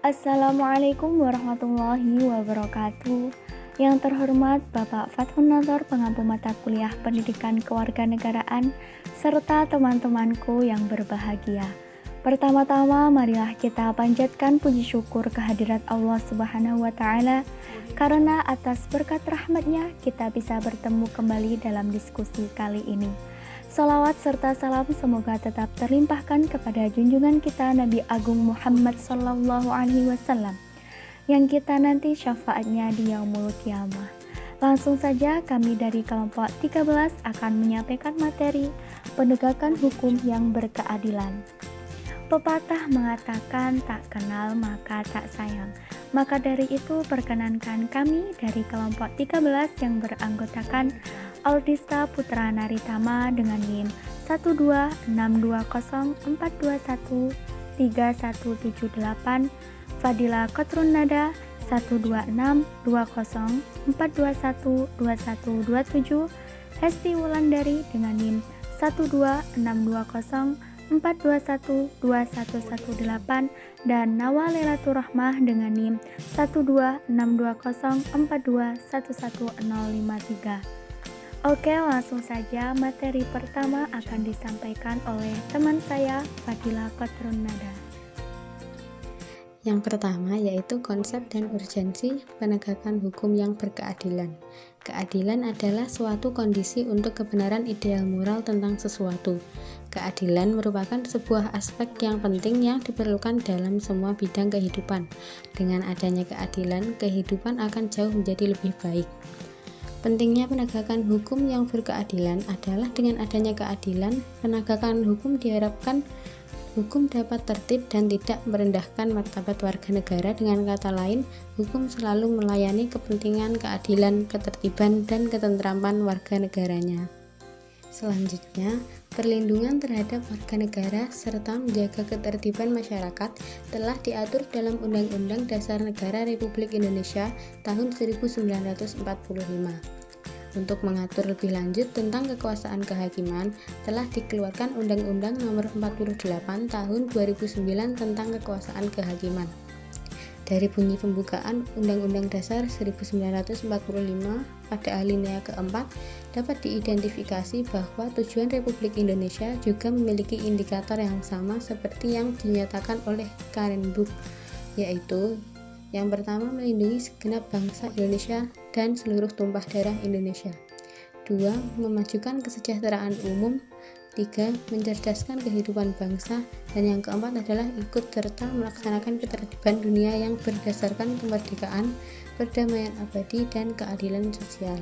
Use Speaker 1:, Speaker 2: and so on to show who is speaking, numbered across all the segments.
Speaker 1: Assalamualaikum warahmatullahi wabarakatuh. Yang terhormat Bapak Fathun Nathor, pengampu mata kuliah Pendidikan Kewarganegaraan, serta teman-temanku yang berbahagia. Pertama-tama, marilah kita panjatkan puji syukur kehadirat Allah Subhanahu wa Ta'ala, karena atas berkat rahmat-Nya kita bisa bertemu kembali dalam diskusi kali ini. Salawat serta salam semoga tetap terlimpahkan kepada junjungan kita Nabi Agung Muhammad Sallallahu Alaihi Wasallam, yang kita nanti syafaatnya di yaumul qiyamah. Langsung saja kami dari kelompok 13 akan menyampaikan materi penegakan hukum yang berkeadilan. Pepatah mengatakan tak kenal maka tak sayang. Maka dari itu perkenankan kami dari kelompok 13 yang beranggotakan Aldista Putra Naritama dengan NIM 1262042131178, Fadila Kotrun Nada 1262042122127, Hesti Wulandari dengan NIM 1262042121118, dan Nawa Lailatul Rahmah dengan NIM 1262042111053. Oke, langsung saja materi pertama akan disampaikan oleh teman saya, Fadila Kotrun Nada.
Speaker 2: Yang pertama yaitu konsep dan urgensi penegakan hukum yang berkeadilan. Keadilan adalah suatu kondisi untuk kebenaran ideal moral tentang sesuatu. Keadilan merupakan sebuah aspek yang penting yang diperlukan dalam semua bidang kehidupan. Dengan adanya keadilan, kehidupan akan jauh menjadi lebih baik. Pentingnya penegakan hukum yang berkeadilan adalah dengan adanya keadilan, penegakan hukum diharapkan hukum dapat tertib dan tidak merendahkan martabat warga negara. Dengan kata lain, hukum selalu melayani kepentingan keadilan, ketertiban, dan ketentraman warga negaranya. Selanjutnya, perlindungan terhadap warga negara serta menjaga ketertiban masyarakat telah diatur dalam Undang-Undang Dasar Negara Republik Indonesia tahun 1945. Untuk mengatur lebih lanjut tentang kekuasaan kehakiman, telah dikeluarkan Undang-Undang Nomor 48 Tahun 2009 tentang kekuasaan kehakiman. Dari bunyi pembukaan Undang-Undang Dasar 1945 pada alinea keempat dapat diidentifikasi bahwa tujuan Republik Indonesia juga memiliki indikator yang sama seperti yang dinyatakan oleh Karen Book, yaitu yang pertama, melindungi segenap bangsa Indonesia dan seluruh tumpah darah Indonesia. 2. Memajukan kesejahteraan umum. 3. Mencerdaskan kehidupan bangsa. Dan yang keempat adalah ikut serta melaksanakan ketertiban dunia yang berdasarkan kemerdekaan, perdamaian abadi, dan keadilan sosial.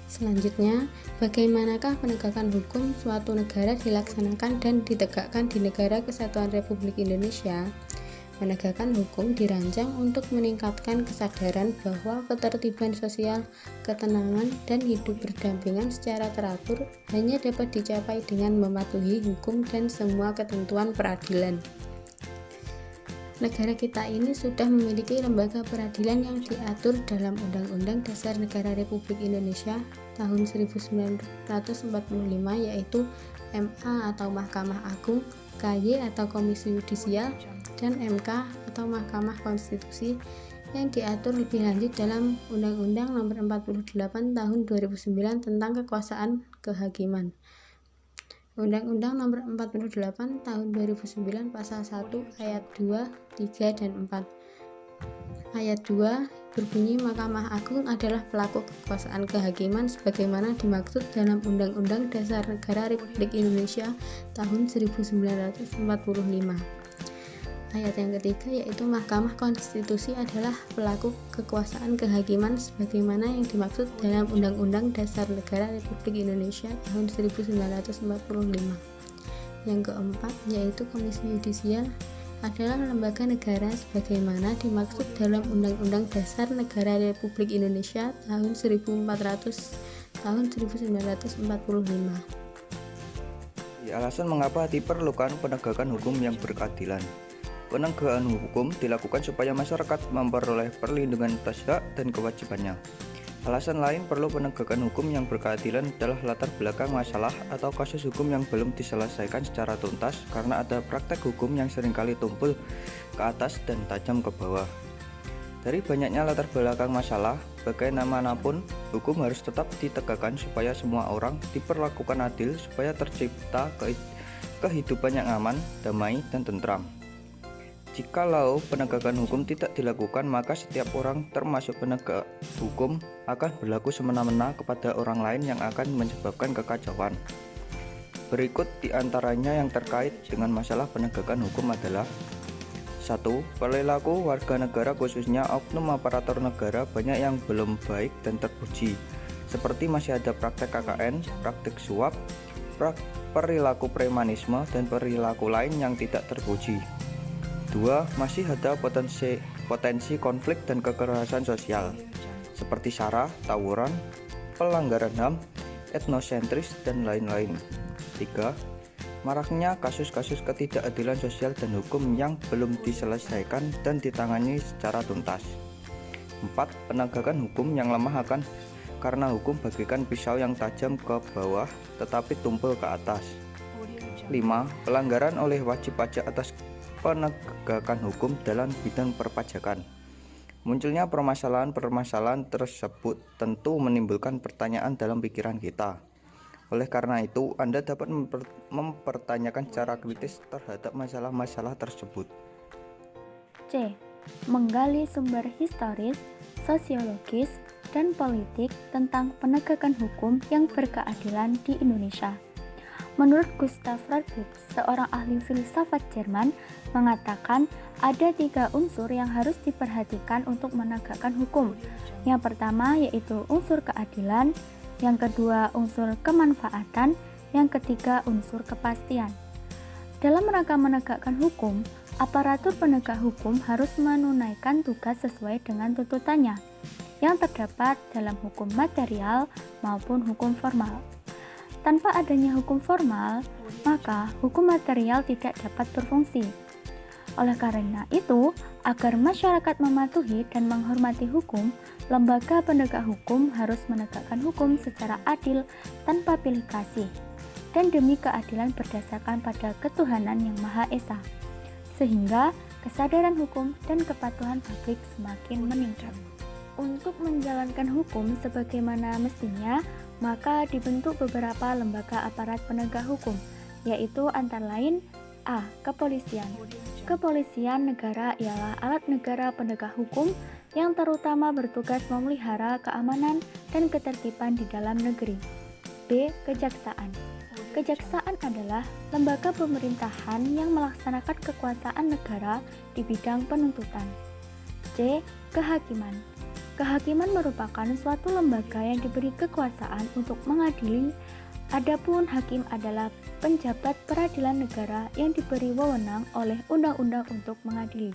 Speaker 2: Selanjutnya, bagaimanakah penegakan hukum suatu negara dilaksanakan dan ditegakkan di Negara Kesatuan Republik Indonesia? Penegakan hukum dirancang untuk meningkatkan kesadaran bahwa ketertiban sosial, ketenangan, dan hidup berdampingan secara teratur hanya dapat dicapai dengan mematuhi hukum dan semua ketentuan peradilan. Negara kita ini sudah memiliki lembaga peradilan yang diatur dalam Undang-Undang Dasar Negara Republik Indonesia tahun 1945, yaitu MA atau Mahkamah Agung, KY atau Komisi Yudisial, dan MK atau Mahkamah Konstitusi yang diatur lebih lanjut dalam Undang-Undang Nomor 48 Tahun 2009 tentang kekuasaan kehakiman. Undang-Undang Nomor 48 Tahun 2009 Pasal 1 Ayat 2, 3, dan 4. Ayat 2 berbunyi, Mahkamah Agung adalah pelaku kekuasaan kehakiman sebagaimana dimaksud dalam Undang-Undang Dasar Negara Republik Indonesia tahun 1945. Ayat yang ketiga yaitu Mahkamah Konstitusi adalah pelaku kekuasaan kehakiman sebagaimana yang dimaksud dalam Undang-Undang Dasar Negara Republik Indonesia tahun 1945. Yang keempat yaitu Komisi Yudisial adalah lembaga negara sebagaimana dimaksud dalam Undang-Undang Dasar Negara Republik Indonesia tahun 1945.
Speaker 3: Alasan mengapa diperlukan penegakan hukum yang berkeadilan. Penegakan hukum dilakukan supaya masyarakat memperoleh perlindungan atas hak dan kewajibannya. Alasan lain perlu penegakan hukum yang berkeadilan adalah latar belakang masalah atau kasus hukum yang belum diselesaikan secara tuntas karena ada praktek hukum yang seringkali tumpul ke atas dan tajam ke bawah. Dari banyaknya latar belakang masalah, bagaimanapun hukum harus tetap ditegakkan supaya semua orang diperlakukan adil supaya tercipta kehidupan yang aman, damai, dan tentram. Jikalau penegakan hukum tidak dilakukan, maka setiap orang termasuk penegak hukum akan berlaku semena-mena kepada orang lain yang akan menyebabkan kekacauan. Berikut diantaranya yang terkait dengan masalah penegakan hukum adalah 1. Perilaku warga negara khususnya oknum aparatur negara banyak yang belum baik dan terpuji, seperti masih ada praktek KKN, praktek suap, perilaku premanisme, dan perilaku lain yang tidak terpuji. 2. Masih ada potensi konflik dan kekerasan sosial, seperti SARA, tawuran, pelanggaran HAM, etnosentris, dan lain-lain. 3. Maraknya kasus-kasus ketidakadilan sosial dan hukum yang belum diselesaikan dan ditangani secara tuntas. 4. Penegakan hukum yang lemah akan karena hukum bagaikan pisau yang tajam ke bawah tetapi tumpul ke atas. 5. Pelanggaran oleh wajib pajak atas penegakan hukum dalam bidang perpajakan. Munculnya permasalahan-permasalahan tersebut tentu menimbulkan pertanyaan dalam pikiran kita. Oleh karena itu, Anda dapat mempertanyakan secara kritis terhadap masalah-masalah tersebut.
Speaker 1: C. Menggali sumber historis, sosiologis, dan politik tentang penegakan hukum yang berkeadilan di Indonesia. Menurut Gustav Rodbrook, seorang ahli filsafat Jerman, mengatakan ada 3 unsur yang harus diperhatikan untuk menegakkan hukum. Yang pertama yaitu unsur keadilan, yang kedua unsur kemanfaatan, yang ketiga unsur kepastian. Dalam rangka menegakkan hukum, aparatur penegak hukum harus menunaikan tugas sesuai dengan tuntutannya yang terdapat dalam hukum material maupun hukum formal. Tanpa adanya hukum formal, maka hukum material tidak dapat berfungsi. Oleh karena itu, agar masyarakat mematuhi dan menghormati hukum, lembaga penegak hukum harus menegakkan hukum secara adil tanpa pilih kasih, dan demi keadilan berdasarkan pada ketuhanan yang Maha Esa, sehingga kesadaran hukum dan kepatuhan publik semakin meningkat. Untuk menjalankan hukum sebagaimana mestinya, maka dibentuk beberapa lembaga aparat penegak hukum, yaitu antara lain A. Kepolisian. Kepolisian negara ialah alat negara penegak hukum yang terutama bertugas memelihara keamanan dan ketertiban di dalam negeri. B. Kejaksaan. Kejaksaan adalah lembaga pemerintahan yang melaksanakan kekuasaan negara di bidang penuntutan. C. Kehakiman. Kehakiman merupakan suatu lembaga yang diberi kekuasaan untuk mengadili. Adapun hakim adalah penjabat peradilan negara yang diberi wewenang oleh undang-undang untuk mengadili.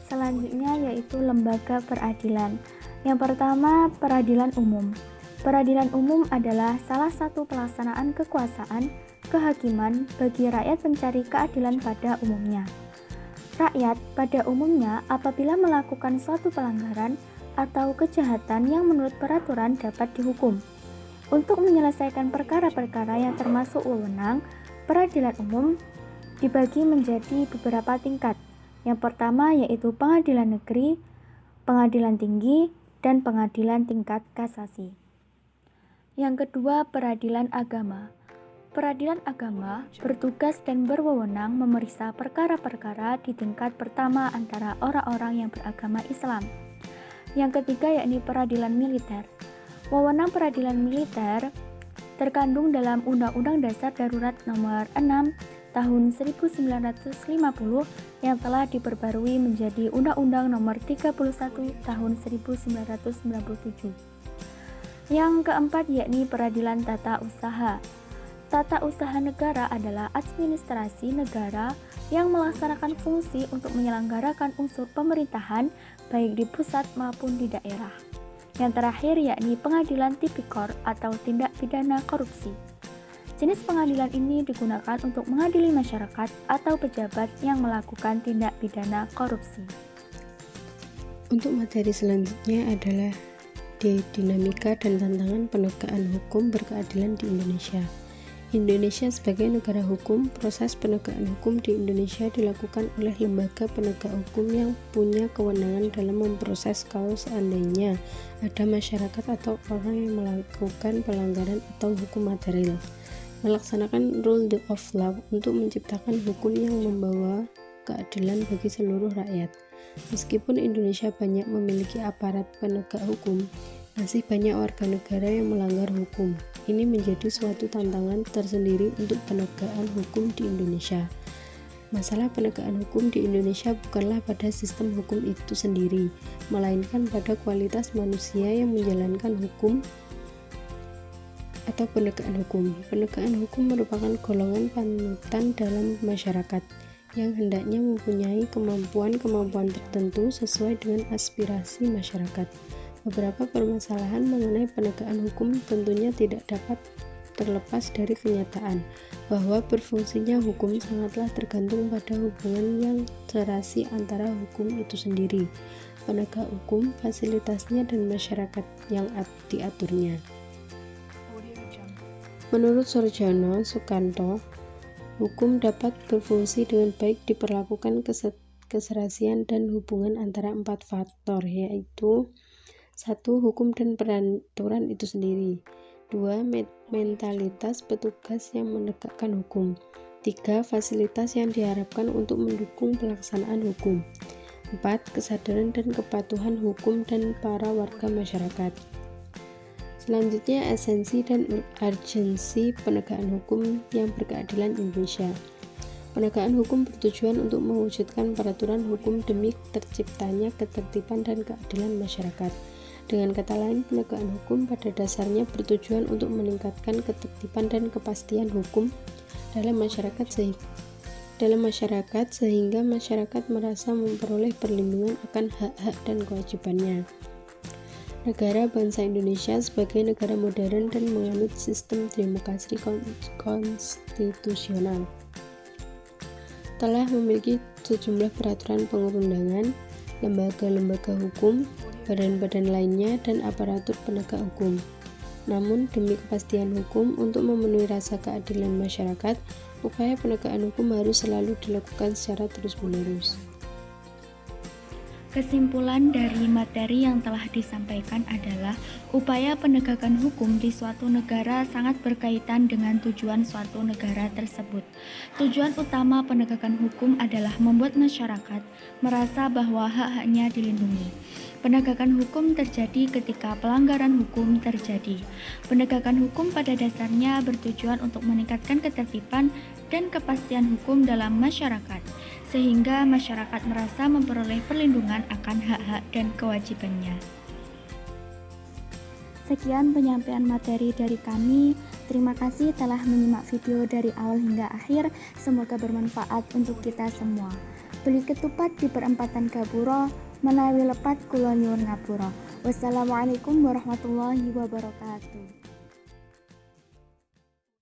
Speaker 1: Selanjutnya yaitu lembaga peradilan. Yang pertama, peradilan umum. Peradilan umum adalah salah satu pelaksanaan kekuasaan kehakiman bagi rakyat pencari keadilan pada umumnya. Rakyat pada umumnya apabila melakukan suatu pelanggaran atau kejahatan yang menurut peraturan dapat dihukum. Untuk menyelesaikan perkara-perkara yang termasuk wewenang, peradilan umum dibagi menjadi beberapa tingkat. Yang pertama yaitu pengadilan negeri, pengadilan tinggi, dan pengadilan tingkat kasasi. Yang kedua, peradilan agama. Peradilan agama bertugas dan berwewenang memeriksa perkara-perkara di tingkat pertama antara orang-orang yang beragama Islam. Yang ketiga yakni peradilan militer. Wewenang peradilan militer terkandung dalam Undang-Undang Dasar Darurat Nomor 6 Tahun 1950 yang telah diperbarui menjadi Undang-Undang Nomor 31 Tahun 1997. Yang keempat yakni peradilan tata usaha. Tata usaha negara adalah administrasi negara yang melaksanakan fungsi untuk menyelenggarakan unsur pemerintahan baik di pusat maupun di daerah. Yang terakhir yakni pengadilan tipikor atau tindak pidana korupsi. Jenis pengadilan ini digunakan untuk mengadili masyarakat atau pejabat yang melakukan tindak pidana korupsi.
Speaker 2: Untuk materi selanjutnya adalah dinamika dan tantangan penegakan hukum berkeadilan di Indonesia. Indonesia sebagai negara hukum, proses penegakan hukum di Indonesia dilakukan oleh lembaga penegak hukum yang punya kewenangan dalam memproses kalau seandainya ada masyarakat atau orang yang melakukan pelanggaran atau hukum material. Melaksanakan rule of law untuk menciptakan hukum yang membawa keadilan bagi seluruh rakyat. Meskipun Indonesia banyak memiliki aparat penegak hukum, masih banyak warga negara yang melanggar hukum. Ini menjadi suatu tantangan tersendiri untuk penegakan hukum di Indonesia. Masalah penegakan hukum di Indonesia bukanlah pada sistem hukum itu sendiri, melainkan pada kualitas manusia yang menjalankan hukum atau penegakan hukum. Penegakan hukum merupakan golongan panutan dalam masyarakat yang hendaknya mempunyai kemampuan-kemampuan tertentu sesuai dengan aspirasi masyarakat. Beberapa permasalahan mengenai penegakan hukum tentunya tidak dapat terlepas dari kenyataan bahwa berfungsinya hukum sangatlah tergantung pada hubungan yang serasi antara hukum itu sendiri, penegak hukum, fasilitasnya, dan masyarakat yang diaturnya. Menurut Soejono Sukanto, hukum dapat berfungsi dengan baik diperlakukan keserasian dan hubungan antara 4 faktor, yaitu 1. Hukum dan peraturan itu sendiri. 2. Mentalitas petugas yang menegakkan hukum. 3. Fasilitas yang diharapkan untuk mendukung pelaksanaan hukum. 4. Kesadaran dan kepatuhan hukum dan para warga masyarakat. Selanjutnya, esensi dan urgensi penegakan hukum yang berkeadilan Indonesia. Penegakan hukum bertujuan untuk mewujudkan peraturan hukum demi terciptanya ketertiban dan keadilan masyarakat. Dengan kata lain, penegakan hukum pada dasarnya bertujuan untuk meningkatkan ketertiban dan kepastian hukum dalam masyarakat sehingga masyarakat merasa memperoleh perlindungan akan hak-hak dan kewajibannya. Negara bangsa Indonesia sebagai negara modern dan menganut sistem demokrasi konstitusional telah memiliki sejumlah peraturan perundang-undangan, lembaga-lembaga hukum, badan-badan lainnya, dan aparatur penegak hukum. Namun, demi kepastian hukum untuk memenuhi rasa keadilan masyarakat, upaya penegakan hukum harus selalu dilakukan secara terus-menerus.
Speaker 1: Kesimpulan dari materi yang telah disampaikan adalah upaya penegakan hukum di suatu negara sangat berkaitan dengan tujuan suatu negara tersebut. Tujuan utama penegakan hukum adalah membuat masyarakat merasa bahwa hak-haknya dilindungi. Penegakan hukum terjadi ketika pelanggaran hukum terjadi. Penegakan hukum pada dasarnya bertujuan untuk meningkatkan ketertiban dan kepastian hukum dalam masyarakat, sehingga masyarakat merasa memperoleh perlindungan akan hak-hak dan kewajibannya. Sekian penyampaian materi dari kami. Terima kasih telah menyimak video dari awal hingga akhir. Semoga bermanfaat untuk kita semua. Beli ketupat di perempatan Gapura, menawi lepat kula nyuwun ngapura. Wassalamualaikum warahmatullahi wabarakatuh.